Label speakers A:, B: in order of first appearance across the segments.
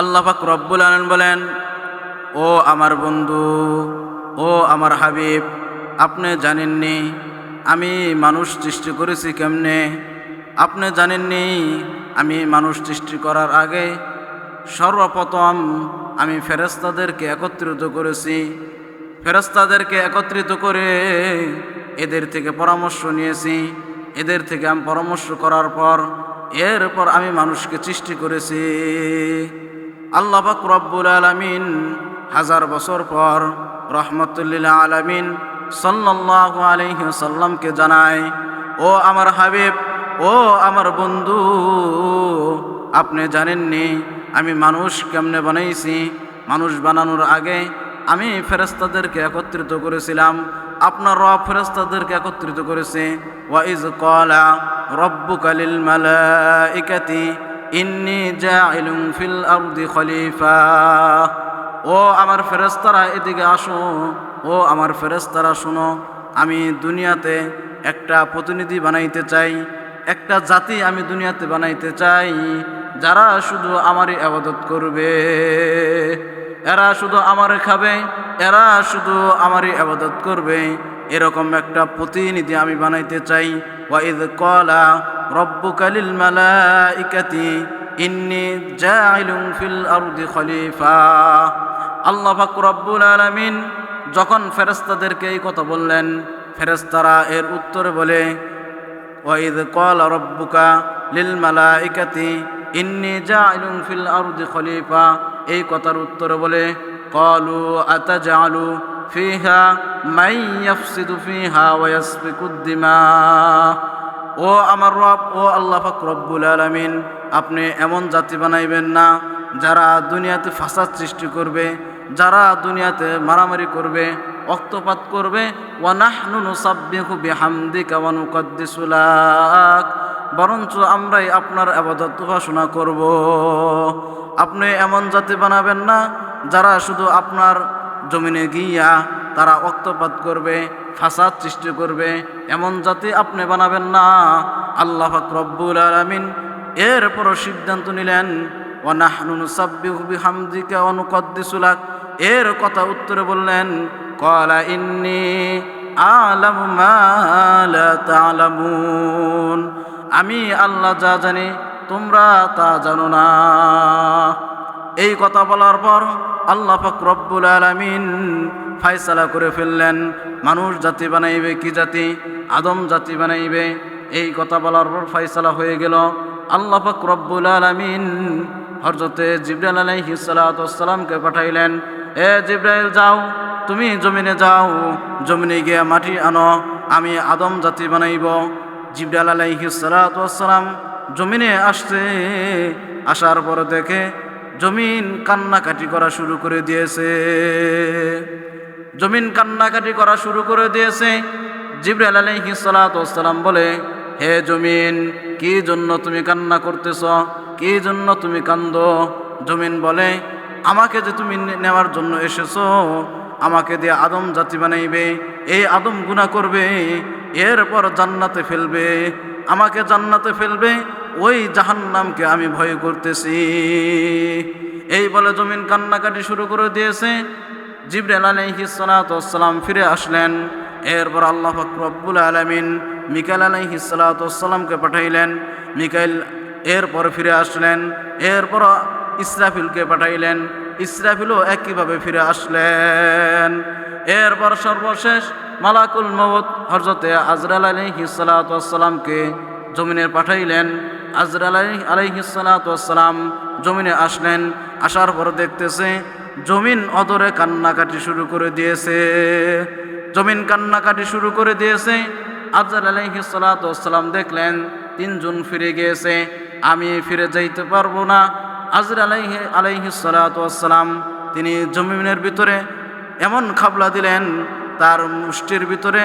A: আল্লাহ পাক রব্বুল আলামিন বলেন, ও আমার বন্ধু, ও আমার হাবিব, আপনি জানেননি আমি মানুষ সৃষ্টি করেছি কেমনে? আপনি জানেননি আমি মানুষ সৃষ্টি করার আগে সর্বপ্রথম আমি ফেরেশতাদেরকে একত্রিত করেছি। ফেরেশতাদেরকে একত্রিত করে এদের থেকে পরামর্শ নিয়েছি। এদের থেকে আমি পরামর্শ করার পর এরপর আমি মানুষকে সৃষ্টি করেছি। আল্লাহ পাক রব্বুল আলামিন হাজার বছর পর রহমতুল্লিল আলামিন সাল্লাল্লাহু আলাইহি ওয়াসাল্লামকে জানায়, ও আমার হাবিব, ও আমার বন্ধু, আপনি জানেননি আমি মানুষ কেমনে বানাইছি? মানুষ বানানোর আগে আমি ফেরেশতাদেরকে একত্রিত করেছিলাম। আপনার রব ফেরেশতাদেরকে একত্রিত করেছে। ওয়া ইজ ক্বালা রাব্বুকা লিল মালাইকাতি ইন্নী জাইলুন ফিল আরদি খলিফা। ও আমার ফেরেশতারা এদিকে আসো, ও আমার ফেরেশতারা শুনো, আমি দুনিয়াতে একটা প্রতিনিধি বানাইতে চাই, একটা জাতি আমি দুনিয়াতে বানাইতে চাই যারা শুধু আমারই ইবাদত করবে, এরা শুধু আমারে খাবে, এরা শুধু আমারই ইবাদত করবে, এরকম একটা প্রতিনিধি আমি বানাইতে চাই। ওয়া ইয ক্বালা রাব্বুকা লিল মালাইকাতি ইন্নী জাইলুন ফিল আরদি খলিফা। আল্লাহ পাক রব্বুল আলামিন যখন ফেরেশতাদেরকে এই কথা বললেন, ফেরেশতারা এর উত্তরে বলে, ওয়া ইয ক্বালা রাব্বুকা লিল মালাইকাতি ইন্নী জাইলুন ফিল আরদি খলিফা, এই কথার উত্তরে বলে, ক্বালু আতাজআলু ফিহা মান ইয়াফসিদু ফিহা ওয়া ইয়াসফিকুদ দিমা। ও আমার রব, ও আল্লাহ পাক রব্বুল আলামিন, আপনি এমন জাতি বানাইবেন না যারা দুনিয়াতে ফাসাদ সৃষ্টি করবে, যারা দুনিয়াতে মারামারি করবে, রক্তপাত করবে। ওয়া নাহনু নুসাব্বিহু বিহামদিকা ওয়া নুকদ্দিসু লাক, বরঞ্চ আমরাই আপনার ইবাদত ঘোষণা করব। আপনি এমন জাতি বানাবেন না যারা শুধু আপনার জমিনে গিয়া তারা রক্তপাত করবে, ফাসাদ সৃষ্টি করবে, এমন জাতি আপনি বানাবেন না। আল্লাহ পাক রব্বুল আলামিন এরপরও সিদ্ধান্ত নিলেন, ওয়া নাহনু নুসাব্বিহু বিহামদিকা ওয়া নুকদ্দিসু লাক, এর কথা উত্তরে বললেন, ক্বালা ইন্নী আ'লামু মা লা তা'লামুন, আমি আল্লাহ যা জানি তোমরা তা জানো না। এই কথা বলার পর আল্লাহ পাক রব্বুল আলামিন ফায়সালা করে ফেললেন, মানুষ জাতি বানাইবে কি জাতি? আদম জাতি বানাইবে। এই কথা বলার পর ফায়সালা হয়ে গেল। আল্লাহ পাক রব্বুল আলামিন হযরতে জিবরাইল আলাইহিস সালাতু ওয়াস সালামকে পাঠাইলেন, এ জিবরাইল যাও, তুমি জমিনে যাও, জমিনে গিয়ে মাটি আনো, আমি আদম জাতি বানাইব। জিবরাইল আলাইহিস সালাতু ওয়াস সালাম জমিনে আসছে। আসার পর দেখে জমিন কান্নাকাটি করা শুরু করে দিয়েছে। জমিন কান্নাকাটি করা শুরু করে দিয়েছে। জিবরাইল আলাইহিস সালাতু ওয়াস সালাম বলে, হে জমিন, কি জন্য তুমি কান্না করতেছ? কি জন্য তুমি কান্দো? জমিন বলে, আমাকে যে তুমি নেওয়ার জন্য এসেছো, আমাকে দিয়ে আদম জাতি বানাইবে, এই আদম গুনাহ করবে, এরপর জান্নাতে ফেলবে, আমাকে জান্নাতে ফেলবে, ওই জাহান্নামকে আমি ভয় করতেছি। এই বলে জমিন কান্নাকাটি শুরু করে দিয়েছে। জিবরাইল আলাইহিস সালাতু ওয়াস সালাম ফিরে আসলেন। এরপর আল্লাহ পাক রব্বুল আলামিন মিকাইল আলাইহিস সালাতু ওয়াস সালামকে পাঠাইলেন। মিকাইল এরপর ফিরে আসলেন। এরপর ইসরাফিলকে পাঠাইলেন। ইসরাফিলও একইভাবে ফিরে আসলেন। এরপর সর্বশেষ মালাকুল মউত হযরতে আজরাইল আলাইহিস সালাতু ওয়াস সালামকে জমিনে পাঠাইলেন। আজরাইল আলাইহিস সালাতু ওয়াস সালাম জমিনে আসলেন। আসার পর দেখতেছে জমিন অদরে কান্নাকাটি শুরু করে দিয়েছে। জমিন কান্নাকাটি শুরু করে দিয়েছে। আজরাইল আলাইহিস সালাতু ওয়াস সালাম দেখলেন তিনজন ফিরে গিয়েছে, আমি ফিরে যাইতে পারবো না। আজরাইল আলাইহিস সালাতু ওয়াস সালাম তিনি জমিনের ভিতরে এমন খাবলা দিলেন, তার মুষ্টির ভিতরে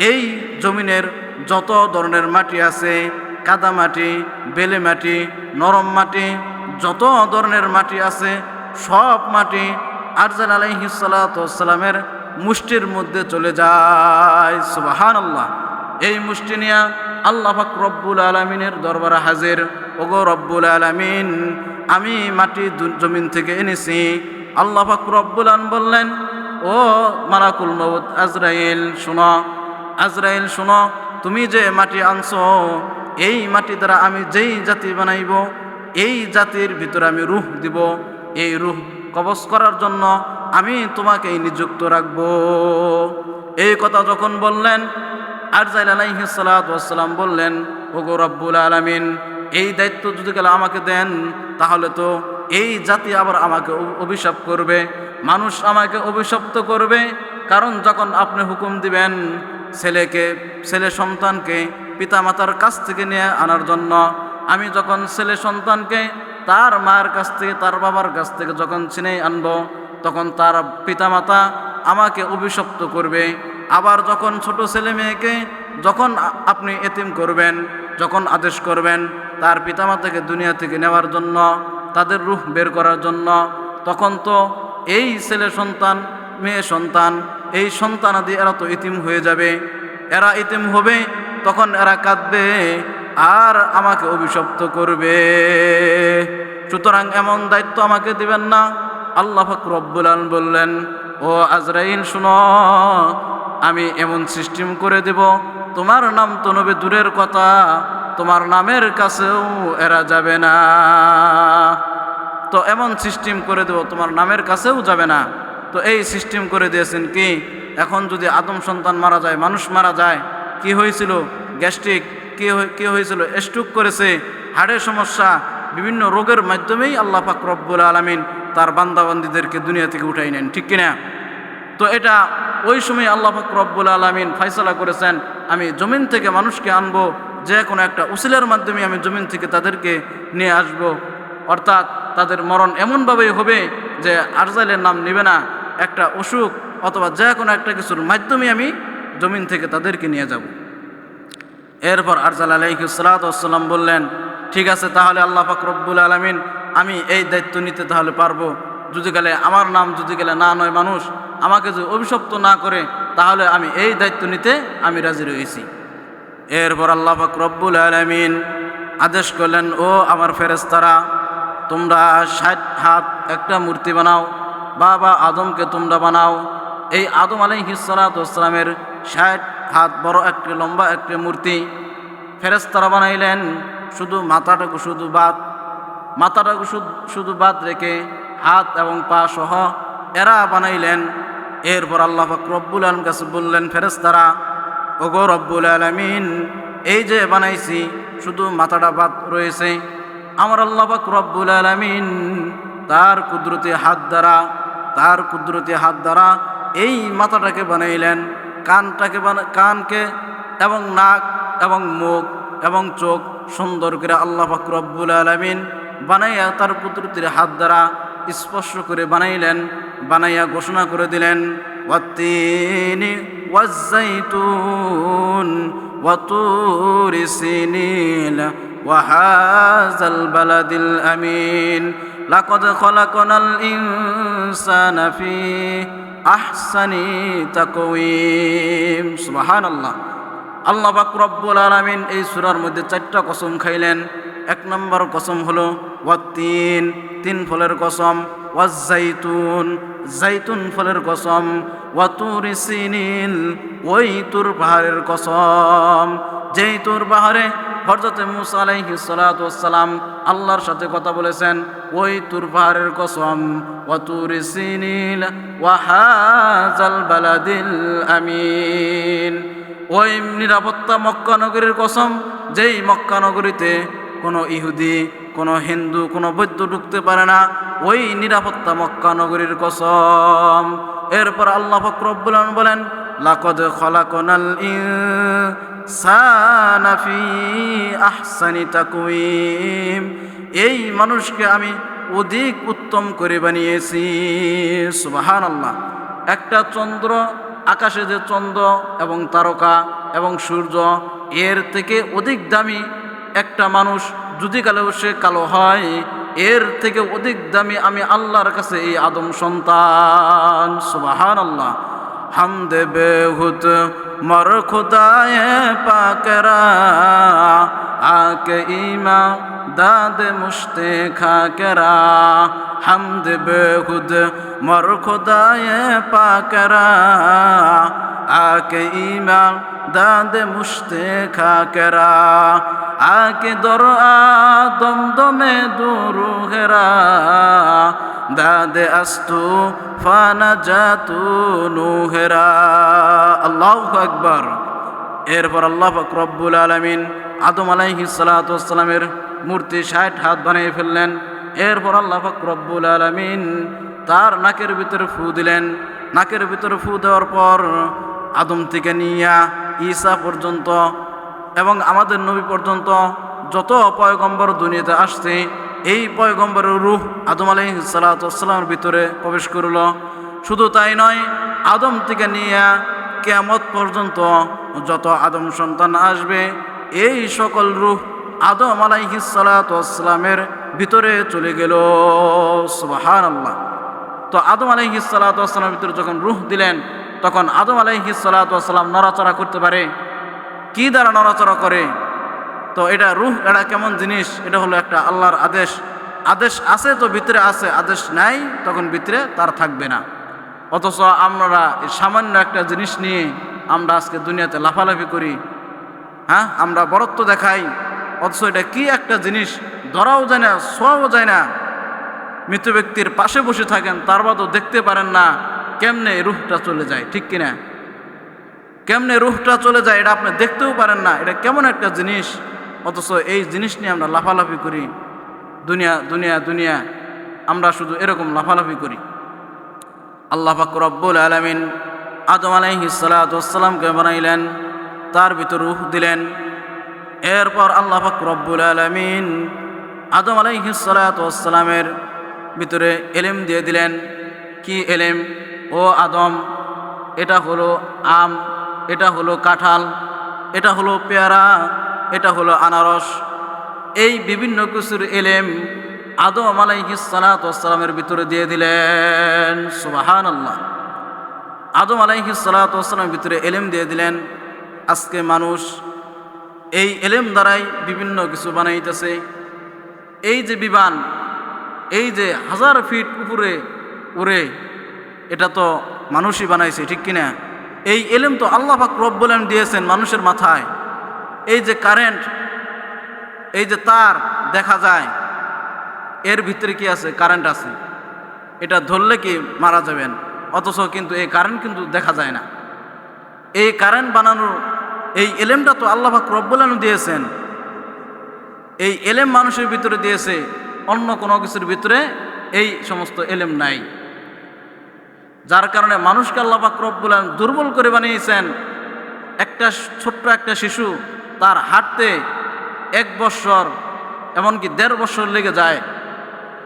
A: এই জমিনের যত ধরনের মাটি আছে, কাদা মাটি, বেলে মাটি, নরম মাটি, যত ধরনের মাটি আছে, সব মাটি আজরাইল আলাইহিস সালাতু ওয়াস সালামের মুষ্টির মধ্যে চলে যায়। সুবহানাল্লাহ। এই মুষ্টি নিয়ে আল্লাহ পাক রব্বুল আলামিনের দরবারে হাজির। ওগো রব্বুল আলামিন, আমি মাটি জমিন থেকে এনেছি। আল্লাহ পাক রব্বুল আলামিন বললেন, ও মালাকুল মউত আজরাইল শোনো, আজরাইল শোনো, তুমি যে মাটি আনছো, এই মাটি দ্বারা আমি যেই জাতি বানাইব, এই জাতির ভিতরে আমি রূহ দিব। এই রূহ কবজ করার জন্য আমি তোমাকে নিযুক্ত রাখব। এই কথা যখন বললেন, আরজাইল আলাইহিস সালাতু ওয়াস সালাম বললেন, ওগো রব্বুল আলামিন, এই দায়িত্ব যদি গেলে আমাকে দেন, তাহলে তো এই জাতি আবার আমাকে অভিশাপ করবে, মানুষ আমাকে অভিশপ্ত করবে। কারণ যখন আপনি হুকুম দিবেন ছেলে সন্তানকে পিতামাতার কাছ থেকে নিয়ে আনার জন্য, আমি যখন ছেলে সন্তানকে তার মায়ের কাছ থেকে তার বাবার কাছ থেকে যখন ছিনে আনবো, তখন তার পিতামাতা আমাকে অভিশপ্ত করবে। আবার যখন ছোট ছেলে মেয়েকে যখন আপনি এতিম করবেন, যখন আদেশ করবেন তার পিতামাতাকে দুনিয়া থেকে নেওয়ার জন্য, তাদের রূহ বের করার জন্য, তখন তো এই ছেলে সন্তান মেয়ে সন্তান এই সন্তানাদি এরা তো ইতিম হয়ে যাবে। এরা ইতিম হবে, তখন এরা কাঁদবে আর আমাকে অভিশপ্ত করবে। সুতরাং এমন দায়িত্ব আমাকে দিবেন না। আল্লাহ পাক রব্বুল আলামিন বললেন, ও আজরাইল শুনো, আমি এমন সিস্টেম করে দেব, তোমার নাম তো নবে দূরের কথা, তোমার নামের কাছেও এরা যাবে না। তো এমন সিস্টেম করে দেব, তোমার নামের কাছেও যাবে না। তো এই সিস্টেম করে দিয়েছেন কি, এখন যদি আদম সন্তান মারা যায়, মানুষ মারা যায়, কি হয়েছিল? গ্যাস্ট্রিক, কি হয়েছিল? স্ট্রোক করেছে, হাড়ের সমস্যা, বিভিন্ন রোগের মাধ্যমেই আল্লাহ পাক রব্বুল আলামিন তার বান্দাবান্দিদেরকে দুনিয়া থেকে উঠাই নেন, ঠিক কিনা? তো এটা ওই সময় আল্লাহ পাক রব্বুল আলামিন ফয়সালা করেছেন, আমি জমিন থেকে মানুষকে আনবো, যে কোনো একটা উসিলার মাধ্যমে আমি জমিন থেকে তাদেরকে নিয়ে আসব। অর্থাৎ তাদের মরণ এমনভাবেই হবে যে আরজাইলের নাম নেবে না, একটা অসুখ অথবা যে কোনো একটা কিছুর মাধ্যমে আমি জমিন থেকে তাদেরকে নিয়ে যাব। এরপর আরজাইল আলাইহিস সালাতু ওয়াস সালাম বললেন, ঠিক আছে, তাহলে আল্লাহ পাক রব্বুল আলামিন, আমি এই দায়িত্ব নিতে তাহলে পারবো। যদি গেলে আমার নাম যদি গেলে না নয় মানুষ আমাকে যদি অভিশপ্ত না করে, তাহলে আমি এই দায়িত্ব নিতে আমি রাজি রয়েছি। এরপর আল্লাহ পাক রব্বুল আলামিন আদেশ করলেন, ও আমার ফেরেশতারা, তোমরা 60 হাত একটা মূর্তি বানাও, বাবা আদমকে তোমরা বানাও। এই আদম আলাইহিস সালাতু ওয়াস সালামের 60 হাত বড় একটি লম্বা একটি মূর্তি ফেরেশতারা বানাইলেন। শুধু মাথাটাকে শুধু বাদ রেখে হাত এবং পা সহ এরা বানাইলেন। এরপর আল্লাহ পাক রব্বুল আলামিন কাছে বললেন, ফেরেশতারা, ওগো রব্বুল আলামিন, এই যে বানাইছি শুধু মাথাটা বাদ রয়েছে, আমার আল্লাহ পাক রব্বুল আলামিন তার কুদরতি হাত দ্বারা এই মাথাটাকে বানাইলেন, কানকে এবং নাক এবং মুখ এবং চোখ সুন্দর করে আল্লাহ পাক রব্বুল আলামিন বানাইয়া তার কুদরতির হাত দ্বারা স্পর্শ করে বানাইলেন। বানাইয়া ঘোষণা করে দিলেন, ওয়াত্তিনি ওয়াজ্জাইতুন ওয়া তুরি সিনিন ওয়া হাযাল বালাদিল আমিন লাকাদ খালাকনাল ইনসানা ফি আহসানি তাকওয়িম। সুবহানাল্লাহ। আল্লাহ পাক রব্বুল আলামিন এই সূরার মধ্যে 4টা কসম খাইলেন। 1 নম্বর কসম হলো ওয়াত্তিন, 3 ফলের কসম, ওয়াজ্জাইতুন, জাইতুন ফলের কসম, ওয়া তুরি সিনিন, ওই তুর পাহাড়ের কসম, যেই তুর পাহাড়ে হযরত মূসা আলাইহিস সালাতু ওয়াস সালাম আল্লাহর সাথে কথা বলেছেন, ওই তুর পাহাড়ের কসম, ওয়া তুরি সিনিন ওয়া হাযাল বালাদিল আমিন, ওই নিরাপত্তা মক্কা নগরীর কসম, যেই মক্কা নগরীতে কোনো ইহুদি, কোনো হিন্দু, কোনো বৌদ্ধ ঢুকতে পারে না, ওই নিরাপত্তা মক্কা নগরীর কসম। এরপর আল্লাহ পাক রব্বুল আলামিন বলেন, লাকাদ খালাকনাল ইনসানা ফি আহসানি তাকওয়িম, এই মানুষকে আমি অধিক উত্তম করে বানিয়েছি। সুবহানাল্লাহ। একটা চন্দ্র, আকাশে যে চন্দ্র এবং তারকা এবং সূর্য, এর থেকে অধিক দামি একটা মানুষ যদি কালেও সে কালো হয়, এর থেকে অধিক দামি আমি আল্লাহর কাছে এই আদম সন্তান। সুবহানাল্লাহ। হামদে বেহুত মর খুদায়ে পাকরা আকে ইমা दाद मुश्ते खाकरा हमद बेखुद मर खुदाए पाकरा आके ईमान दाद मुश्ते खाकरा आके दर आदम दमे दुरूहेरा दादे अस्तु फाना जातु नुहेरा अल्लाहु আকবার। এরপর আল্লাহ পাক রব্বুল আলামিন আদম আলাইহিস সালাতু ওয়াস সালামের মূর্তি 60 হাত বানিয়ে ফেললেন। এরপর আল্লাহ পাক রব্বুল আলামিন তার নাকের ভিতরে ফু দিলেন। নাকের ভিতরে ফু দেওয়ার পর আদম থেকে নিয়া ঈসা পর্যন্ত এবং আমাদের নবী পর্যন্ত যত পয়গম্বর দুনিয়াতে আসছে এই পয়গম্বরের রূহ আদম আলাইহিস সালাতু ওয়াস সালামের ভিতরে প্রবেশ করল। শুধু তাই নয়, আদম থেকে নিয়া কিয়ামত পর্যন্ত যত আদম সন্তান আসবে এই সকল রূহ আদম আলাইহিস সালাতু ওয়াস সালামের ভিতরে চলে গেল। সুবহানাল্লাহ। তো আদম আলাইহিস সালাতু ওয়াস সালামের ভিতরে যখন রূহ দিলেন তখন আদম আলাইহিস সালাতু ওয়াস সালাম নড়াচড়া করতে পারে। কি দ্বারা নড়াচড়া করে? তো এটা রূহ, এটা কেমন জিনিস? এটা হলো একটা আল্লাহর আদেশ। আদেশ আছে তো ভিতরে আছে, আদেশ নাই তখন ভিতরে তার থাকবে না। অথচ আমরা এই সামান্য একটা জিনিস নিয়ে আমরা আজকে দুনিয়াতে লাফালাফি করি, হ্যাঁ, আমরা বরত্ব দেখাই, অথচ এটা কি একটা জিনিস ধরাও যায় না, ছোঁয়াও যায় না। মৃত ব্যক্তির পাশে বসে থাকেন, তার বাদও দেখতে পারেন না কেমনে রূহটা চলে যায়, ঠিক কিনা? কেমনে রূহটা চলে যায় এটা আপনি দেখতেও পারেন না, এটা কেমন একটা জিনিস। অথচ এই জিনিস নিয়ে আমরা লাফালাফি করি, দুনিয়া দুনিয়া দুনিয়া, আমরা শুধু এরকম লাফালাফি করি। আল্লাহ পাক রব্বুল আলামিন আদম আলাইহিস সালাতু ওয়াস সালামকে বানাইলেন, তার ভিতর রূহ দিলেন। এরপর আল্লাহ পাক রব্বুল আলামিন আদম আলাইহিস সালাতু ওয়াস সালামের ভিতরে ইলম দিয়ে দিলেন। কি ইলম? ও আদম, এটা হলো আম, এটা হলো কাঁঠাল, এটা হলো পেয়ারা, এটা হলো আনারস। এই বিভিন্ন কিছুর ইলম আদম আলাইহিস সালাতু ওয়াস সালামের ভিতরে দিয়ে দিলেন। সুবহানাল্লাহ। আদম আলাইহিস সালাতু ওয়াস সালামের ভিতরে ইলম দিয়ে দিলেন। আজকে মানুষ এই ইলম দ্বারাই বিভিন্ন কিছু বানাইতেছে। এই যে বিমান, এই যে 1000 ফিট উপরে উড়ে, এটা তো মানুষই বানাইছে, ঠিক কিনা? এই ইলম তো আল্লাহ পাক রব্বুল আলামিন দিয়েছেন মানুষের মাথায়। এই যে কারেন্ট, এই যে তার দেখা যায়, এর ভিতরে কি আছে? কারেন্ট আছে। এটা ধরলে কি মারা যাবেন, অথচ কিন্তু এই কারেন্ট কিন্তু দেখা যায় না। এই কারেন্ট বানানোর এই ইলমটা তো আল্লাহ পাক রব্বুল আলামিন দিয়েছেন। এই ইলম মানুষের ভিতরে দিয়েছে, অন্য কোনো কিছুর ভিতরে এই সমস্ত ইলম নাই। যার কারণে মানুষকে আল্লাহ পাক রব্বুল আলামিন দুর্বল করে বানিয়েছেন। একটা ছোট্ট একটা শিশু, তার হাঁটতে 1 বছর এমনকি 1.5 বছর লেগে যায়,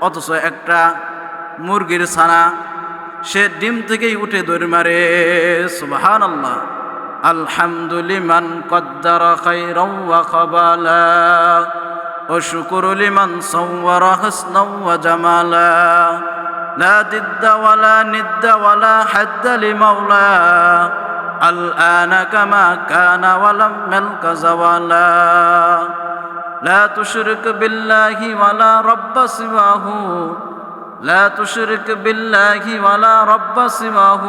A: অথচ একটা মুরগির ছানা সে ডিম থেকেই উঠে দৌড় মারে। সুবহানাল্লাহ। আলহামদুলিমান কদ্দারা খায়রাও ওয়া খাবালা ওয়া শুকরু লিমান সাওয়ারা হাসনাও ওয়া জামালা লা দিদ্দা ওয়ালা নিদ্দা ওয়ালা হাদ্দা লিমাওলা আলআনা কামা কানা ওয়া লাম ইয়ালকা যাওয়ালা لا تشرك بالله ولا رب سواه لا تشرك بالله ولا رب سواه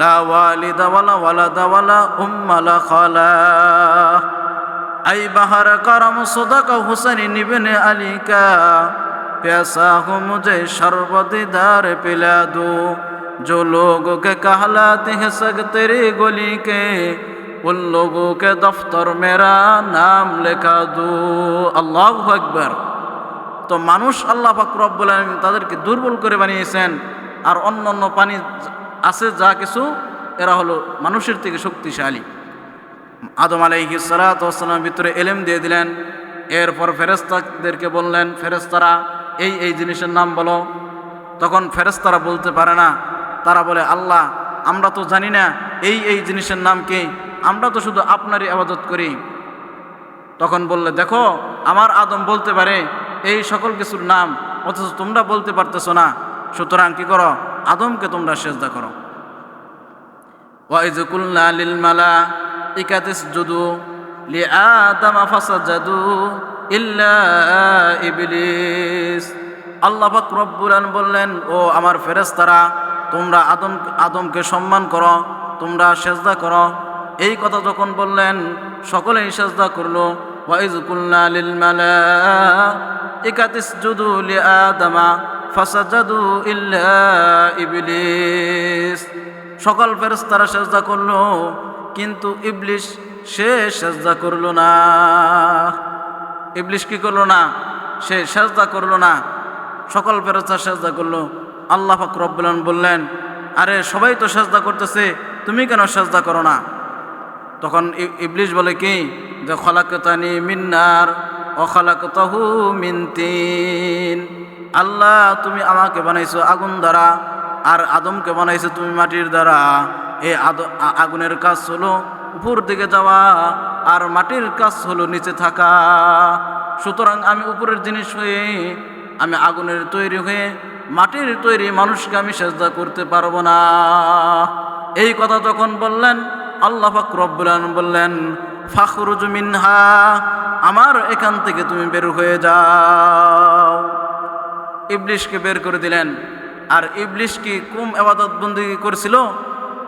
A: لا والد ولا ولد ولا أم لا خلا أي بہر کرم صدق حسین ابن علی کا پیاسا ہوں مجھے شربت دار پلا دو جو لوگوں کے کہلاتے ہیں سگ تیری گلی کے उन लोगों के दफ्तर मेरा नाम লেখা দো। আল্লাহু আকবার। তো মানুষ আল্লাহ পাক রব্বুল আলামিন তাদেরকে দুর্বল করে বানিয়েছেন। আর অন্যান্য প্রাণী আছে যা কিছু, এরা হলো মানুষের থেকে শক্তিশালী। আদম আলাইহিস সালাতু ওয়াস সালামের ভিতরে ইলম দিয়ে দিলেন। এরপর ফেরেশতাদেরকে বললেন, ফেরেশতারা এই এই জিনিসের নাম বলো। তখন ফেরেশতারা বলতে পারে না, তারা বলে, আল্লাহ আমরা তো জানি না এই এই জিনিসের নাম কি, আমরা তো শুধু আপনারই ইবাদত করি। তখন বললে, দেখো আমার আদম বলতে পারে এই সকল কিছুর নাম, অথচ তোমরা বলতে পারতেছো না, সুতরাং কি করো, আদমকে তোমরা সিজদা করো। ওয়া ইয কুলনা লিল মালাইকাতি ইসজুদু লিআদম ফাসাজাদু ইল্লা ইবলিস। আল্লাহ পাক রব্বুল আলামিন বললেন, ও আমার ফেরেশতারা, তোমরা আদমকে সম্মান করো, তোমরা সেজদা করো। এই কথা যখন বললেন সকলেই সেজদা করলো। ওয়া ইয কুলনা লিল মালাইকাতি ইসজুদু লিআদামা ফাসাজাদু ইল্লা ইবলিস। সকল ফেরেশতারা সেজদা করলো, কিন্তু ইবলিস সে সেজদা করলো না। ইবলিস কি করলো না? সে সেজদা করলো না। সকল ফেরেশতা সেজদা করলো। আল্লাহ পাক রব্বুল আলামিন বললেন, আরে সবাই তো সেজদা করতেছে, তুমি কেন সেজদা করো না? তখন ইবলিস বলে কি, যে খলাকতানি মিন নার ওয়া খলাকতাহু মিন তিন। আল্লাহ, তুমি আমাকে বানাইছো আগুন দ্বারা, আর আদমকে বানাইছো তুমি মাটির দ্বারা। এই আগুনের কাজ হলো উপর দিকে যাওয়া, আর মাটির কাজ হলো নিচে থাকা। সুতরাং আমি উপরের জিনিস হয়ে, আমি আগুনের তৈরি হয়ে মাটির তৈরি মানুষকে আমি সেজদা করতে পারবো না। এই কথা যখন বললেন, আল্লাহ পাক রব্বুল আলামিন বললেন, ফাখরুজ মিনহা, আমার এখান থেকে তুমি বের হয়ে যাও। ইবলিসকে বের করে দিলেন। আর ইবলিস কি কম ইবাদত বন্দেগী করছিল?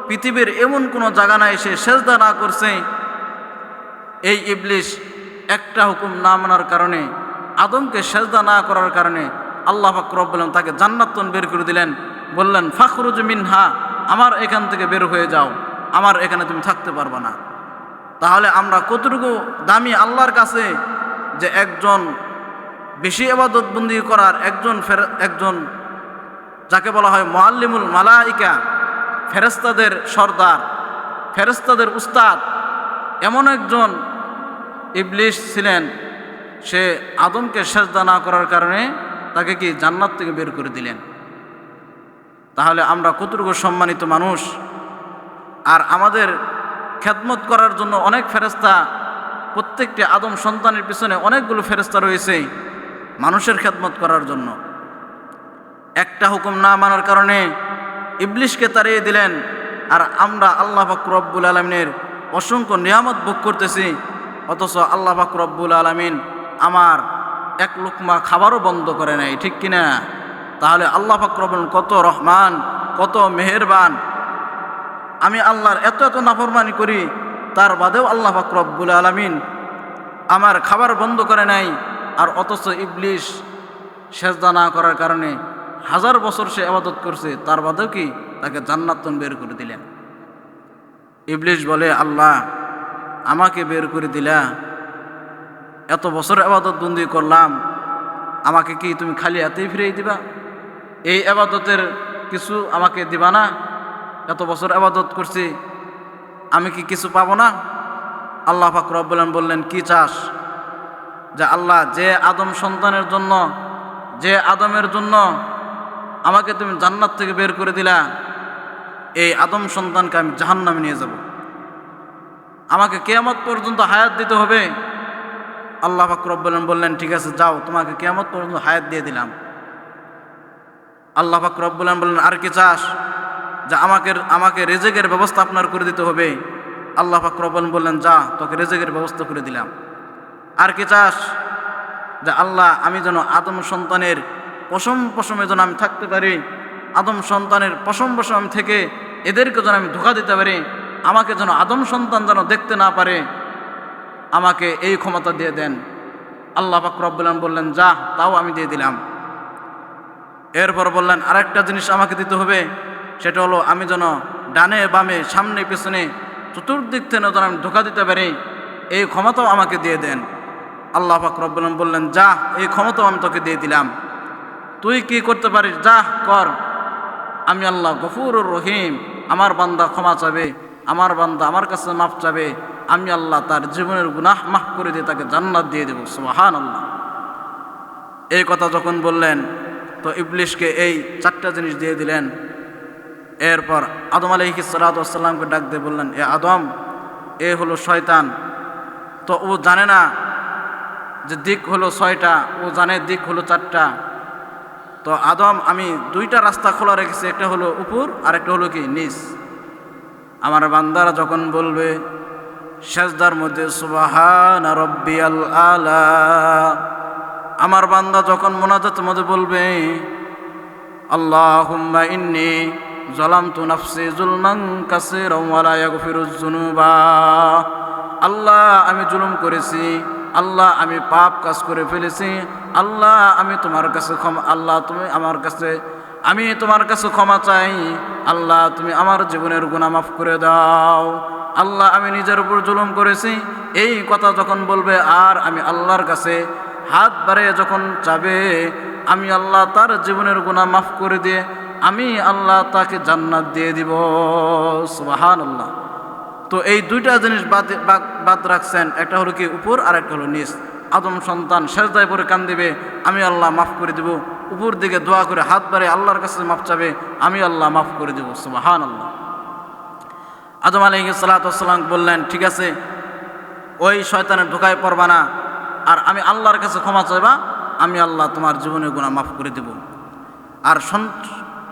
A: পৃথিবীর এমন কোনো জায়গা নাই সে সেজদা না করছে। এই ইবলিস একটা হুকুম না মানার কারণে, আদমকে সেজদা না করার কারণে আল্লাহ পাক রব্বুল আলামিন তাকে জান্নাত থেকে বের করে দিলেন। বললেন, ফাখরুজ মিনহা, আমার এখান থেকে বের হয়ে যাও, আমার এখানে তুমি থাকতে পারবে না। তাহলে আমরা কতটুকু দামি আল্লাহর কাছে, যে একজন বেশি ইবাদত বন্দেগী করার একজন যাকে বলা হয় মুআল্লিমুল মালাইকা, ফেরেশতাদের সর্দার, ফেরেশতাদের উস্তাদ, এমন একজন ইবলিস ছিলেন। সে আদমকে সেজদা না করার কারণে তাকে কি জান্নাত থেকে বের করে দিলেন। তাহলে আমরা কতটুকু সম্মানিত মানুষ। আর আমাদের খেদমত করার জন্য অনেক ফেরেশতা, প্রত্যেকটি আদম সন্তানের পিছনে অনেকগুলো ফেরেশতা রয়েছে মানুষের খেদমত করার জন্য। একটা হুকুম না মানার কারণে ইবলিসকে তাড়িয়ে দিলেন। আর আমরা আল্লাহ পাক রব্বুল আলামিনের অসংখ্য নিয়ামত ভোগ করতেছি, অথচ আল্লাহ পাক রব্বুল আলামিন আমার এক লুকমা খাবারও বন্ধ করে নাই, ঠিক কিনা? তাহলে আল্লাহ পাক রব্বুল কত রহমান, কত মেহেরবান। আমি আল্লাহর এত এত নাফরমানি করি, তার বাদেও আল্লাহ পাক রব্বুল আলামিন আমার খাবার বন্ধ করে নাই। আর অথচ ইবলিস সেজদা না করার কারণে 1000 বছর সে ইবাদত করছে, তার বাদেও কি তাকে জান্নাত থেকে বের করে দিলেন। ইবলিস বলে, আল্লাহ, আমাকে বের করে দিলা, এত বছর ইবাদত বন্দেগী করলাম, আমাকে কি তুমি খালি হাতেই ফিরিয়ে দিবা? এই ইবাদতের কিছু আমাকে দিবা না? এত বছর ইবাদত করছি, আমি কি কিছু পাবো না? আল্লাহ পাক রব্বুল আলামিন বললেন, কি চাস? যে আল্লাহ, যে আদম সন্তানের জন্য, যে আদমের জন্য আমাকে তুমি জান্নাত থেকে বের করে দিলা, এই আদম সন্তানকে আমি জাহান্নামে নিয়ে যাব, আমাকে কিয়ামত পর্যন্ত হায়াত দিতে হবে। আল্লাহ পাক রব্বুল আলামিন বললেন, ঠিক আছে, যাও, তোমাকে কিয়ামত পর্যন্ত হায়াত দিয়ে দিলাম। আল্লাহ পাক রব্বুল আলামিন বললেন, আর কি চাস? যে আমাকে রিজিকের ব্যবস্থা আপনার করে দিতে হবে। আল্লাহ পাক রব্বুল আলামিন বললেন, যা, তোকে রিজিকের ব্যবস্থা করে দিলাম। আর কি চাস? যে আল্লাহ, আমি যেন আদম সন্তানের পশমে যেন আমি থাকতে পারি, আদম সন্তানের পশম আমি থেকে এদেরকে যেন আমি ধোঁকা দিতে পারি, আমাকে যেন আদম সন্তান যেন দেখতে না পারে, আমাকে এই ক্ষমতা দিয়ে দেন। আল্লাহ পাক রব্বুল আলামিন বললেন, যা, তাও আমি দিয়ে দিলাম। এরপর বললেন, আরেকটা জিনিস আমাকে দিতে হবে, সেটা হলো আমি যেন ডানে বামে সামনে পেছনে চতুর্দিক থেকে যেন আমি ধোঁকা দিতে পারি, এই ক্ষমতাও আমাকে দিয়ে দেন। আল্লাহ পাক রব্বুল আলামিন বললেন, যা, এই ক্ষমতাও আমি তোকে দিয়ে দিলাম, তুই কি করতে পারিস যা কর। আমি আল্লাহ গফুরুর রহিম, আমার বান্দা ক্ষমা চাবে, আমার বান্দা আমার কাছে মাফ চাবে, আমি আল্লাহ তার জীবনের গুনাহ মাফ করে দিয়ে তাকে জান্নাত দিয়ে দেব। সুবহানাল্লাহ। এই কথা যখন বললেন, তো ইবলিসকে এই 4টা জিনিস দিয়ে দিলেন। এরপর আদম আলাইহিস সালাতু ওয়াস সালামকে ডাক দিয়ে বললেন, এ আদম, এ হলো শয়তান। তো ও জানে না যে দিক হলো 6টা, ও জানে দিক হলো 4টা। তো আদম, আমি 2টা রাস্তা খোলা রেখেছি, একটা হলো উপর আর একটা হলো কি নিচ। আমার বান্দারা যখন বলবে সেজদার মধ্যে সুবহানা রাব্বিয়াল আলা। আমার বান্দা যখন মুনাজাতের মধ্যে বলবে আল্লাহুম্মা ইন্নী যালামতু নাফসি যুলমান কাসীরান ওয়া লা ইয়াগফিরুয যুনুবা, আল্লাহ আমি জুলুম করেছি, আল্লাহ আমি পাপ কাজ করে ফেলেছি, আল্লাহ আমি তোমার কাছে ক্ষমা, আল্লাহ তুমি আমার কাছে, আমি তোমার কাছে ক্ষমা চাই, আল্লাহ তুমি আমার জীবনের গুনাহ মাফ করে দাও, আল্লাহ আমি নিজের উপর জুলুম করেছি। এই কথা যখন বলবে আর আমি আল্লাহর কাছে হাত বাড়িয়ে যখন চাবে, আমি আল্লাহ তার জীবনের গুনাহ মাফ করে দিয়ে আমি আল্লাহ তাকে জান্নাত দিয়ে দিব। সুবহানাল্লাহ। তো এই দুইটা জিনিস বাদ রাখছেন, একটা হলো কি উপর আর একটা হলো নিচ। আদম সন্তান সেজদায় পড়ে কান দিবে, আমি আল্লাহ মাফ করে দিব, উপর দিকে দোয়া করে হাত বাড়িয়ে আল্লাহর কাছে মাফ চাবে, আমি আল্লাহ মাফ করে দেব। সুবহানাল্লাহ। আদম আলাইহিস সালাতু ওয়াস সালাম বললেন, ঠিক আছে, ওই শয়তানের ধোকায় পড়বা না, আর আমি আল্লাহর কাছে ক্ষমা চাইবা, আমি আল্লাহ তোমার জীবনের গুনাহ মাফ করে দেব। আর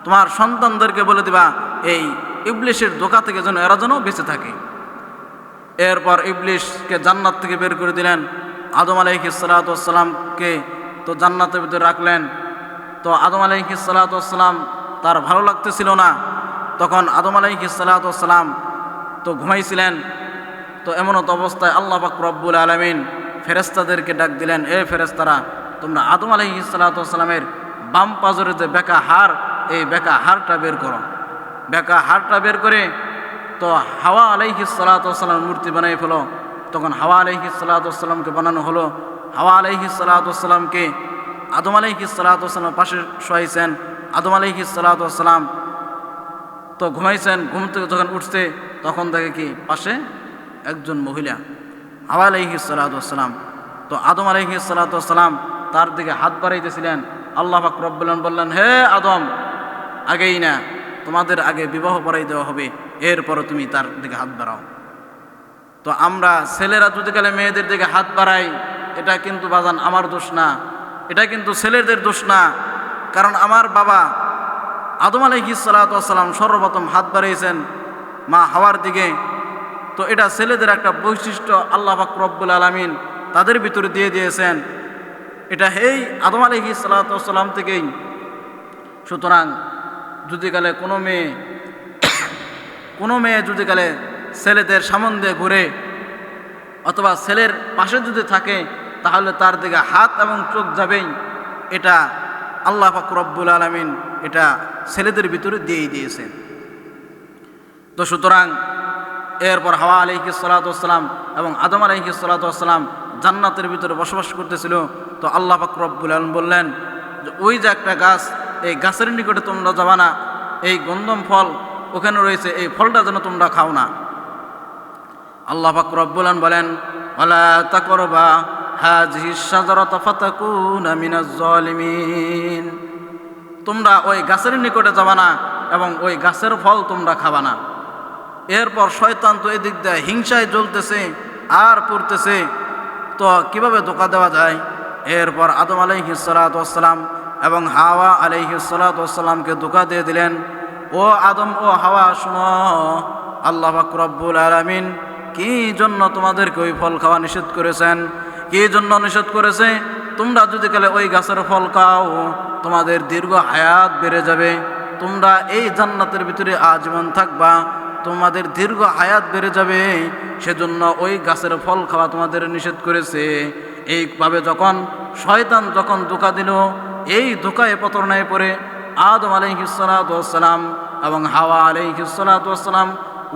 A: তোমার সন্তানদেরকে বলে দিবা এই ইবলিশের ধোকা থেকে যেন এরা যেন বেঁচে থাকে। এরপর ইবলিশকে জান্নাত থেকে বের করে দিলেন। আদম আলাইহিস সালাতু ওয়াস সালামকে তো জান্নাতের ভিতরে রাখলেন। তো আদম আলাইহিস সালাতু ওয়াস সালাম তার ভালো লাগতেছিল না, তখন আদম আলাইহিস সালাতু ওয়াস সালাম তো ঘুমাইছিলেন। তো এমনত অবস্থায় আল্লাহ পাক রব্বুল আলামিন ফেরেশতাদেরকে ডাক দিলেন, এ ফেরেশতারা, তোমরা আদম আলাইহিস সালাতু ওয়াস সালামের বাম পাজরে যে বেকা হাড়, এই বেকা হাড়টা বের করো। বেকা হাড়টা বের করে তো হাওয়া আলাইহিস সালাতু ওয়াস সালামের মূর্তি বানিয়ে ফেলো। তখন হাওয়া আলাইহিস সালাতু ওয়াস সালামকে বানানো হলো। হাওয়া আলাইহিস সালাতু ওয়াস সালামকে আদম আলাইহিস সালাতু ওয়াস সালামের পাশে শোয়াইছেন। আদম আলাইহিস সালাতু ওয়াস সালাম তো ঘুমাইছেন, ঘুম থেকে যখন উঠছে তখন দেখে কি পাশে একজন মহিলা, হাওয়া আলাইহিস সালাতু ওয়াস সালাম। তো আদম আলাইহিস সালাতু ওয়াস সালাম তার দিকে হাত বাড়াইতেছিলেন। আল্লাহ পাক রব্বুল আলামিন বললেন, হে আদম, আগেই না, তোমাদের আগে বিবাহ পড়াই দেওয়া হবে, এরপরও তুমি তার দিকে হাত বাড়াও। তো আমরা ছেলেরা যদি কালে মেয়েদের দিকে হাত বাড়াই, এটা কিন্তু বাজান আমার দোষ না, এটা কিন্তু ছেলেদের দোষ না। কারণ আমার বাবা আদম আলাইহিস সালাতু ওয়াস সালাম সর্বপ্রথম হাত বাড়িয়েছেন মা হাওয়ার দিকে। তো এটা ছেলেদের একটা বৈশিষ্ট্য আল্লাহ পাক রব্বুল আলামিন তাদের ভিতরে দিয়ে দিয়েছেন, এটা এই আদম আলাইহিস সালাতু ওয়াস সালাম থেকেই। সুতরাং যদি কালে কোনো মেয়ে যদি কালে ছেলেদের সামনে দিয়ে ঘুরে অথবা ছেলের পাশে যদি থাকে, তাহলে তার দিকে হাত এবং চোখ যাবেই। এটা আল্লাহ পাক রব্বুল আলামিন এটা ছেলেদের ভিতরে দিয়েই দিয়েছেন। তো সুতরাং এরপর হাওয়া আলাইহিস সালাতু ওয়াস সালাম এবং আদম আলাইহিস সালাতু ওয়াস সালাম জান্নাতের ভিতরে বসবাস করতেছিল। তো আল্লাহ পাক রব্বুল আলামিন বললেন যে ওই যে একটা গাছ, এই গাছের নিকটে তোমরা যাবা না, এই গন্ধম ফল ওখানে রয়েছে, এই ফলটা যেন তোমরা খাও না। আল্লাহ পাক রব্বুল আলামিন বলেন, ওয়ালা তাকরাবা হাযিহিশ শাজারাতা ফাতাকুনা মিনাজ জালিমিন, তোমরা ওই গাছের নিকটে যাবা না এবং ওই গাছের ফল তোমরা খাবা না। এরপর শয়তান তো এদিক দিয়ে হিংসায় জ্বলতেছে আর পড়তেছে, তো কিভাবে ধোঁকা দেওয়া যায়। এরপর আদম আলাইহিস সালাতু ওয়াস সালাম এবং হাওয়া আলাইহিস সালাতু ওয়াস সালামকে ধোঁকা দিয়ে দিলেন, ও আদম ও হাওয়া শুনো, আল্লাহ পাক রব্বুল আলামিন কি জন্য তোমাদেরকে ওই ফল খাওয়া নিষেধ করেছেন, কি জন্য নিষেধ করেছে? তোমরা যদি কালে ওই গাছের ফল খাও, তোমাদের দীর্ঘ হায়াত বেড়ে যাবে, তোমরা এই জান্নাতের ভিতরে আজীবন থাকবা, তোমাদের দীর্ঘ হায়াত বেড়ে যাবে, সেজন্য ওই গাছের ফল খাওয়া তোমাদের নিষেধ করেছে। এইভাবে যখন শয়তান যখন ধোঁকা দিল, এই ধোঁকায় প্রতারণায় পড়ে আদম আলাইহিস সালাতু ওয়াস সালাম এবং হাওয়া আলাইহিস সালাতু ওয়াস সালাম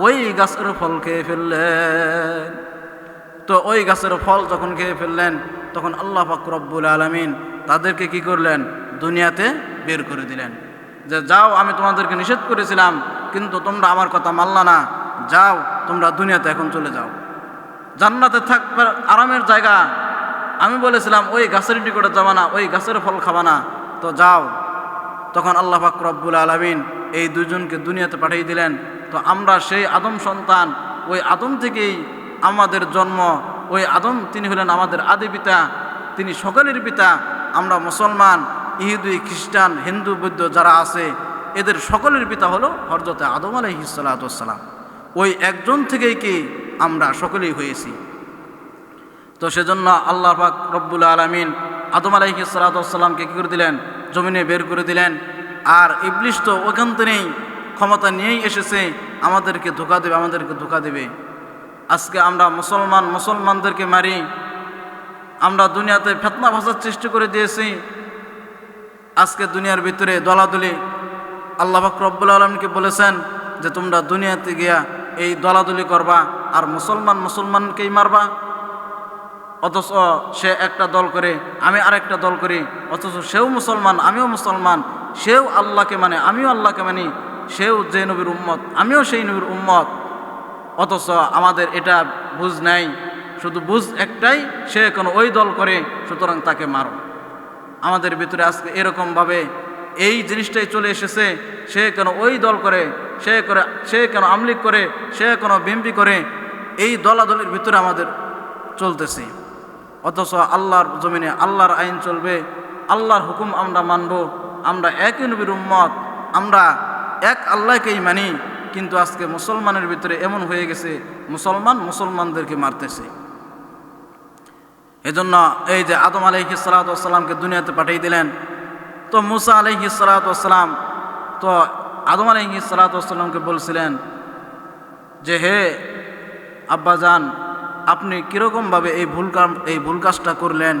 A: ওই গাছের ফল খেয়ে ফেললেন। তো ওই গাছের ফল যখন খেয়ে ফেললেন, তখন আল্লাহ পাক রব্বুল আলামিন তাদেরকে কি করলেন? দুনিয়াতে বের করে দিলেন, যে যাও, আমি তোমাদেরকে নিষেধ করেছিলাম কিন্তু তোমরা আমার কথা মানলা না, যাও তোমরা দুনিয়াতে এখন চলে যাও, জান্নাতে থাকবার আরামের জায়গা। আমি বলেছিলাম ওই গাছের নিকটে যাবা না, ওই গাছের ফল খাবা না, তো যাও। তখন আল্লাহ পাক রব্বুল আলামিন এই দুজনকে দুনিয়াতে পাঠিয়ে দিলেন। তো আমরা সেই আদম সন্তান, ওই আদম থেকেই আমাদের জন্ম। ওই আদম তিনি হলেন আমাদের আদি পিতা, তিনি সকলের পিতা। আমরা মুসলমান, ইহুদি, খ্রিস্টান, হিন্দু, বৌদ্ধ যারা আছে, এদের সকলের পিতা হলো হযরত আদম আলাইহিস সালাতু ওয়াস সালাম। ওই একজন থেকেই কি আমরা সকলেই হয়েছি। তো সেজন্য আল্লাহ পাক রব্বুল আলামিন আদম আলাইহিস সালাতু ওয়াস সালামকে কী করে দিলেন? জমিনে বের করে দিলেন। আর ইবলিস তো ওখান থেকেই ক্ষমতা নিয়েই এসেছে আমাদেরকে ধোঁকা দেবে, আমাদেরকে ধোঁকা দেবে। আজকে আমরা মুসলমানদেরকে মারি, আমরা দুনিয়াতে ফিতনা ফাসাদ সৃষ্টি করে দিয়েছি। আজকে দুনিয়ার ভিতরে দলাদলি, আল্লাহ পাক রব্বুল আলামিনকে বলেছেন যে তোমরা দুনিয়াতে গিয়া এই দলাদলি করবা আর মুসলমানকেই মারবা। অথচ সে একটা দল করে, আমি আরেকটা দল করি। অথচ সেও মুসলমান, আমিও মুসলমান। সেও আল্লাহকে মানে, আমিও আল্লাহকে মানি। সেও যে নবীর উম্মত, আমিও সেই নবীর উম্মত। অথচ আমাদের এটা বুঝ নাই, শুধু বুঝ একটাই, সে কোনো ওই দল করে, সুতরাং তাকে মারো। আমাদের ভিতরে আজকে এরকমভাবে এই জিনিসটাই চলে এসেছে। সে কেন ওই দল করে, সে কেন আমলিগ করে, সে কেন বিএমপি করে, এই দলাদলের ভিতরে আমাদের চলতেছে। অথচ আল্লাহর জমিনে আল্লাহর আইন চলবে, আল্লাহর হুকুম আমরা মানব। আমরা একই নবীর উম্মত, আমরা এক আল্লাহকেই মানি। কিন্তু আজকে মুসলমানের ভিতরে এমন হয়ে গেছে, মুসলমানদেরকে মারতেছে। এজন্য এই যে আদম আলাইহিস সালাতু ওয়াস সালামকে দুনিয়াতে পাঠিয়ে দিলেন, তো মুসা আলাইহিস সালাতু ওয়াস সালাম তো আদম আলাইহিস সালাতু ওয়াস সালামকে বলছিলেন যে হে আব্বাজান, আপনি কীরকমভাবে এই ভুল কাজটা করলেন?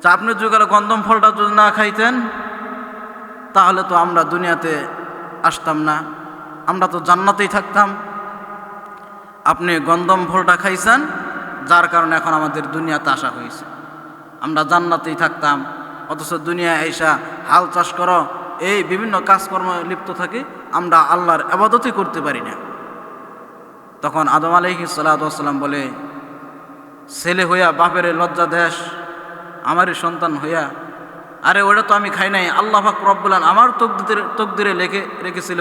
A: তা আপনি যদি গন্ধম ফলটা যদি না খাইতেন তাহলে তো আমরা দুনিয়াতে আসতাম না, আমরা তো জান্নাতেই থাকতাম। আপনি গন্ধম ফলটা খাইছেন, যার কারণে এখন আমাদের দুনিয়াতে আসা হয়েছে, আমরা জান্নাতেই থাকতাম। অথচ দুনিয়া আইসা হাল চাষ করো, এই বিভিন্ন কাজকর্মে লিপ্ত থাকি, আমরা আল্লাহর ইবাদতই করতে পারি না। তখন আদম আলাইহিস সালাতু ওয়াস সালাম বলে, ছেলে হইয়া বাপের লজ্জা দেশ, আমারই সন্তান হইয়া, আরে ওটা তো আমি খাই নাই, আল্লাহ পাক রব্বুল আলামিন আমার তকদিরে রেখেছিল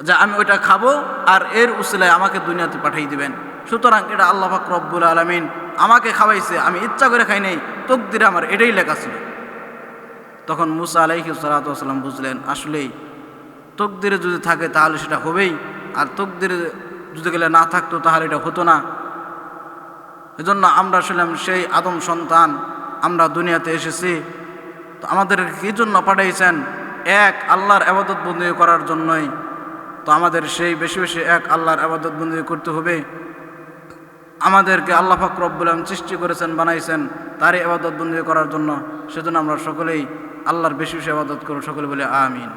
A: যে আমি ওইটা খাবো আর এর উসিলায় আমাকে দুনিয়াতে পাঠিয়ে দিবেন। সুতরাং এটা আল্লাহ পাক রব্বুল আলামিন আমাকে খাওয়াইছে, আমি ইচ্ছা করে খাই নাই, তকদিরে আমার এটাই লেখা ছিল। তখন মুসা আলাইহিস সালাতু ওয়াস সালাম বুঝলেন আসলেই তকদিরে যদি থাকে তাহলে সেটা হবেই, আর তকদিরে যদি গেলে না থাকতো তাহলে এটা হতো না। এজন্য আমরা ছিলাম সেই আদম সন্তান, আমরা দুনিয়াতে এসেছি। তো আমাদের কী জন্য পাঠাইছেন? এক আল্লাহর ইবাদত বন্দী করার জন্যই। তো আমাদের সেই বেশি বেশি এক আল্লাহর ইবাদত বন্দী করতে হবে। আমাদেরকে আল্লাহ পাক রব্বুল আলামিন সৃষ্টি করেছেন, বানাইছেন তারই ইবাদত বন্দী করার জন্য। সেজন্য আমরা সকলেই আল্লাহর বেশি বেশি ইবাদত করব। সকলে বলে আমিন।